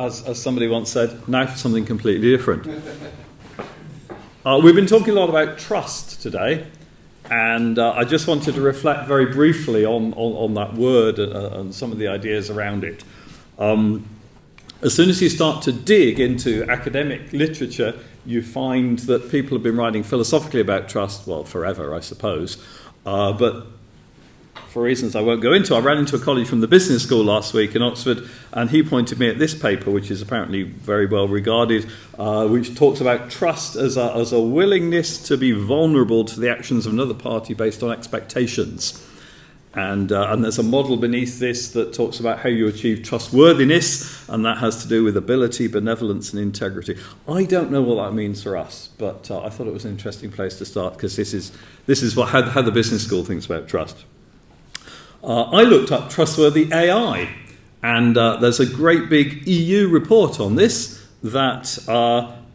as somebody once said, now for something completely different. We've been talking a lot about trust today, and I just wanted to reflect very briefly on that word and some of the ideas around it. As soon as you start to dig into academic literature, you find that people have been writing philosophically about trust, well, forever, I suppose, but for reasons I won't go into. I ran into a colleague from the business school last week in Oxford, and he pointed me at this paper, which is apparently very well regarded, which talks about trust as a willingness to be vulnerable to the actions of another party based on expectations. And there's a model beneath this that talks about how you achieve trustworthiness, and that has to do with ability, benevolence, and integrity. I don't know what that means for us, but I thought it was an interesting place to start, because this is how the business school thinks about trust. I looked up Trustworthy AI, and there's a great big EU report on this that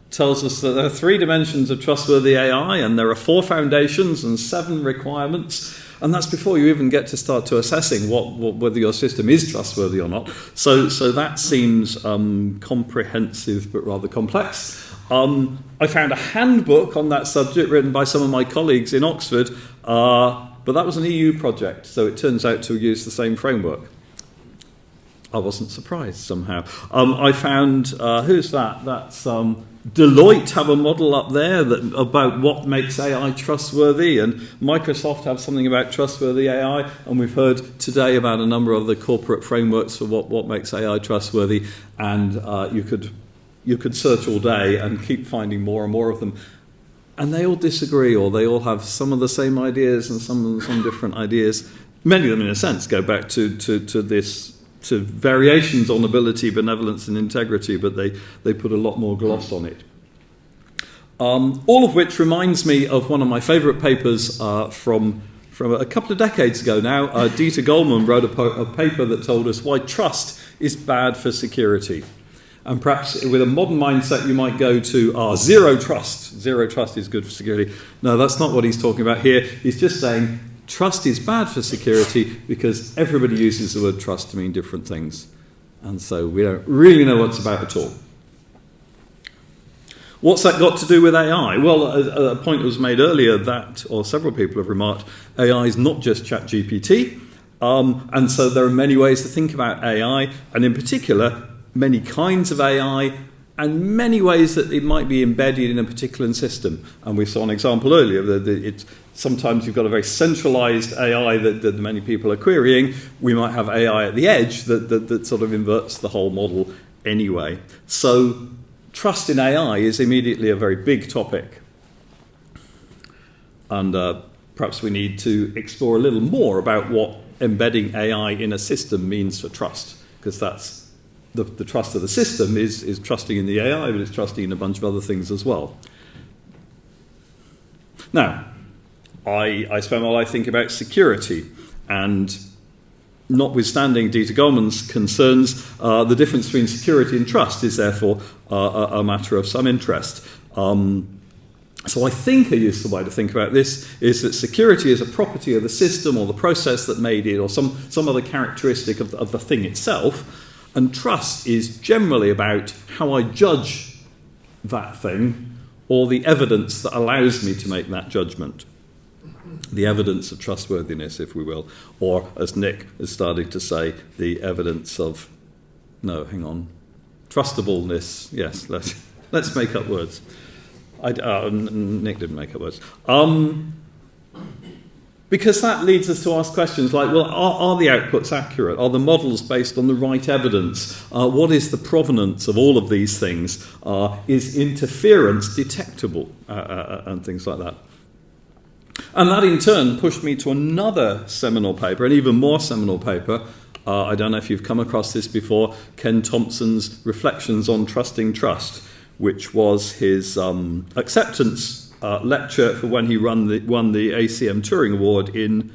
tells us that there are 3 dimensions of Trustworthy AI, and there are 4 foundations and 7 requirements, and that's before you even get to start to assessing whether your system is trustworthy or not. So that seems comprehensive but rather complex. I found a handbook on that subject written by some of my colleagues in Oxford, but that was an EU project, so it turns out to use the same framework. I wasn't surprised somehow. I found, who's that? That's Deloitte have a model up there about what makes AI trustworthy, and Microsoft have something about trustworthy AI, and we've heard today about a number of the corporate frameworks for what makes AI trustworthy, and you could search all day and keep finding more and more of them. And they all disagree, or they all have some of the same ideas and some different ideas. Many of them, in a sense, go back to variations on ability, benevolence, and integrity, but they put a lot more gloss on it. All of which reminds me of one of my favourite papers from a couple of decades ago now. Dieter Goldman wrote a paper that told us why trust is bad for security. And perhaps with a modern mindset, you might go to zero trust. Zero trust is good for security. No, that's not what he's talking about here. He's just saying trust is bad for security because everybody uses the word trust to mean different things. And so we don't really know what it's about at all. What's that got to do with AI? Well, a point was made earlier that, or several people have remarked, AI is not just ChatGPT. And so there are many ways to think about AI, and in particular, many kinds of AI, and many ways that it might be embedded in a particular system. And we saw an example earlier that sometimes you've got a very centralized AI that many people are querying. We might have AI at the edge that sort of inverts the whole model anyway. So trust in AI is immediately a very big topic. And perhaps we need to explore a little more about what embedding AI in a system means for trust, because that's the trust of the system is trusting in the AI, but it's trusting in a bunch of other things as well. Now, I spent my life thinking about security, and notwithstanding Dieter Goldman's concerns, the difference between security and trust is therefore a matter of some interest. So I think a useful way to think about this is that security is a property of the system or the process that made it, or some other characteristic of the thing itself. And trust is generally about how I judge that thing, or the evidence that allows me to make that judgment. The evidence of trustworthiness, if we will. Or, as Nick is starting to say, the evidence of, trustableness. Yes, let's make up words. Nick didn't make up words. Because that leads us to ask questions like, well, are the outputs accurate? Are the models based on the right evidence? What is the provenance of all of these things? Is interference detectable? And things like that. And that in turn pushed me to another seminal paper, an even more seminal paper. I don't know if you've come across this before, Ken Thompson's Reflections on Trusting Trust, which was his acceptance lecture for when he won the ACM Turing Award in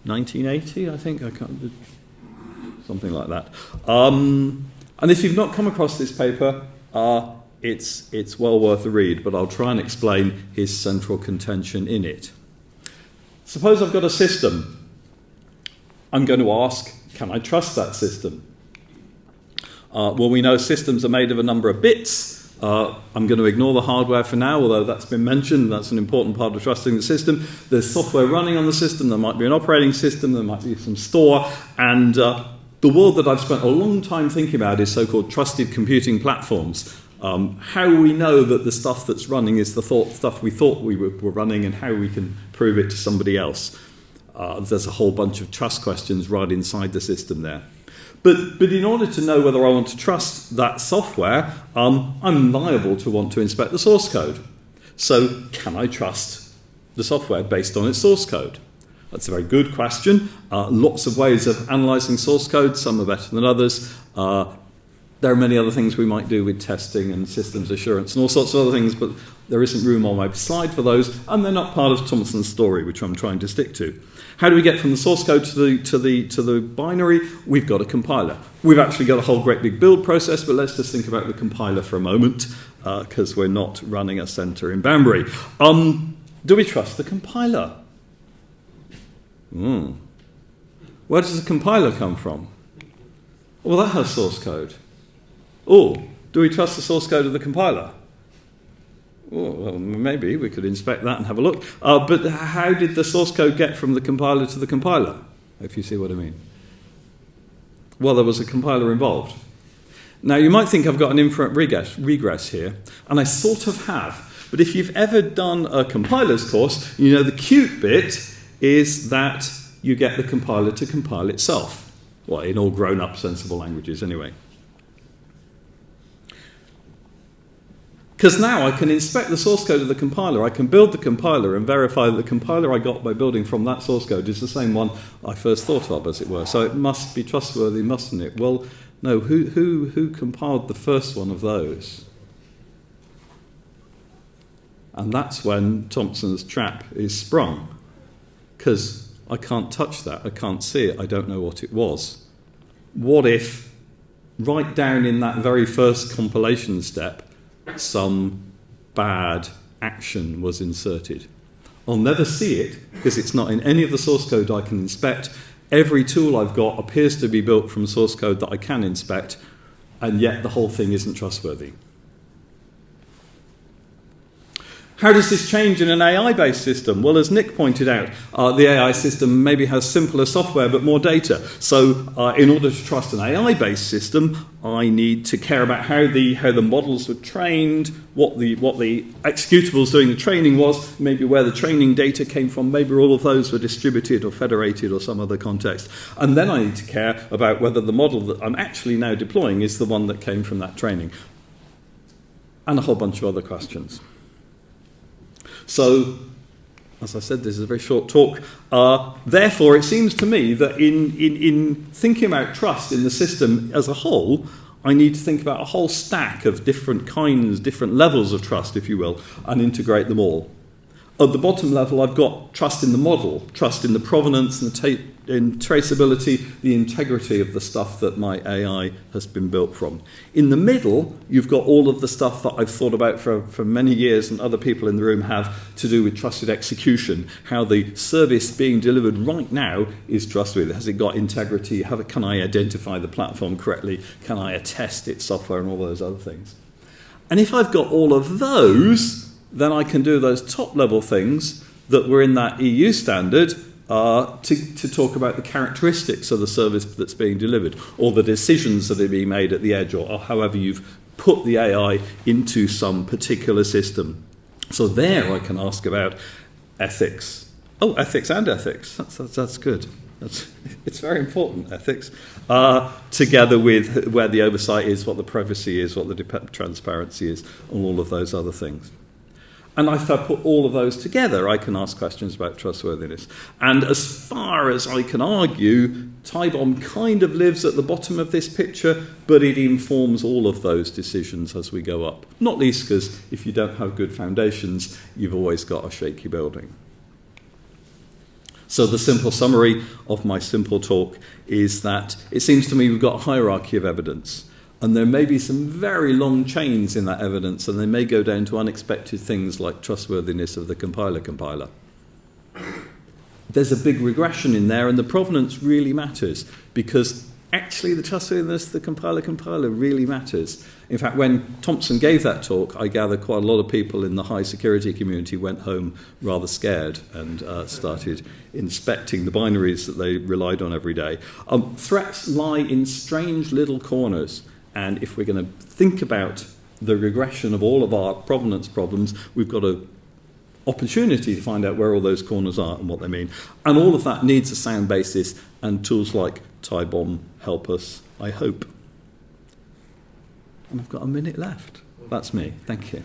1980, I think. Something like that. And if you've not come across this paper, it's well worth a read, but I'll try and explain his central contention in it. Suppose I've got a system. I'm going to ask, can I trust that system? Well, we know systems are made of a number of bits. I'm going to ignore the hardware for now, although that's been mentioned. That's an important part of trusting the system. There's software running on the system. There might be an operating system. There might be some store. And the world that I've spent a long time thinking about is so-called trusted computing platforms. How we know that the stuff that's running is the stuff we thought we were running, and how we can prove it to somebody else. There's a whole bunch of trust questions right inside the system there. But in order to know whether I want to trust that software, I'm liable to want to inspect the source code. So can I trust the software based on its source code? That's a very good question. Lots of ways of analysing source code. Some are better than others. There are many other things we might do with testing and systems assurance and all sorts of other things, but there isn't room on my slide for those, and they're not part of Thompson's story, which I'm trying to stick to. How do we get from the source code to the binary? We've got a compiler. We've actually got a whole great big build process, but let's just think about the compiler for a moment, because we're not running a centre in Banbury. Do we trust the compiler? Where does the compiler come from? Well, that has source code. Oh, do we trust the source code of the compiler? Oh, well, maybe we could inspect that and have a look. But how did the source code get from the compiler to the compiler, if you see what I mean? Well, there was a compiler involved. Now, you might think I've got an inferent regress here, and I sort of have. But if you've ever done a compiler's course, you know the cute bit is that you get the compiler to compile itself. Well, in all grown-up, sensible languages, anyway. Because now I can inspect the source code of the compiler. I can build the compiler and verify that the compiler I got by building from that source code is the same one I first thought of, as it were. So it must be trustworthy, mustn't it? Well, no. Who compiled the first one of those? And that's when Thompson's trap is sprung. Because I can't touch that. I can't see it. I don't know what it was. What if, right down in that very first compilation step, some bad action was inserted? I'll never see it because it's not in any of the source code I can inspect. Every tool I've got appears to be built from source code that I can inspect, and yet the whole thing isn't trustworthy. How does this change in an AI-based system? Well, as Nick pointed out, the AI system maybe has simpler software but more data. So in order to trust an AI-based system, I need to care about how the models were trained, what the executables doing the training was, maybe where the training data came from, maybe all of those were distributed or federated or some other context. And then I need to care about whether the model that I'm actually now deploying is the one that came from that training. And a whole bunch of other questions. So, as I said, this is a very short talk. Therefore, it seems to me that in thinking about trust in the system as a whole, I need to think about a whole stack of different kinds, different levels of trust, if you will, and integrate them all. At the bottom level, I've got trust in the model, trust in the provenance and the traceability, the integrity of the stuff that my AI has been built from. In the middle, you've got all of the stuff that I've thought about for many years and other people in the room have to do with trusted execution, how the service being delivered right now is trustworthy. Has it got integrity? Can I identify the platform correctly? Can I attest its software and all those other things? And if I've got all of those, then I can do those top-level things that were in that EU standard to talk about the characteristics of the service that's being delivered, or the decisions that are being made at the edge, or however you've put the AI into some particular system. So there I can ask about ethics. Oh, ethics and ethics. That's good. It's very important, ethics, together with where the oversight is, what the privacy is, what the transparency is, and all of those other things. And if I put all of those together, I can ask questions about trustworthiness. And as far as I can argue, TIBOM kind of lives at the bottom of this picture, but it informs all of those decisions as we go up. Not least because if you don't have good foundations, you've always got a shaky building. So the simple summary of my simple talk is that it seems to me we've got a hierarchy of evidence. And there may be some very long chains in that evidence, and they may go down to unexpected things like trustworthiness of the compiler. There's a big regression in there, and the provenance really matters, because actually the trustworthiness of the compiler really matters. In fact, when Thompson gave that talk, I gather quite a lot of people in the high security community went home rather scared and started inspecting the binaries that they relied on every day. Threats lie in strange little corners, and if we're going to think about the regression of all of our provenance problems, we've got an opportunity to find out where all those corners are and what they mean. And all of that needs a sound basis, and tools like TieBomb help us, I hope. And I've got a minute left. That's me. Thank you.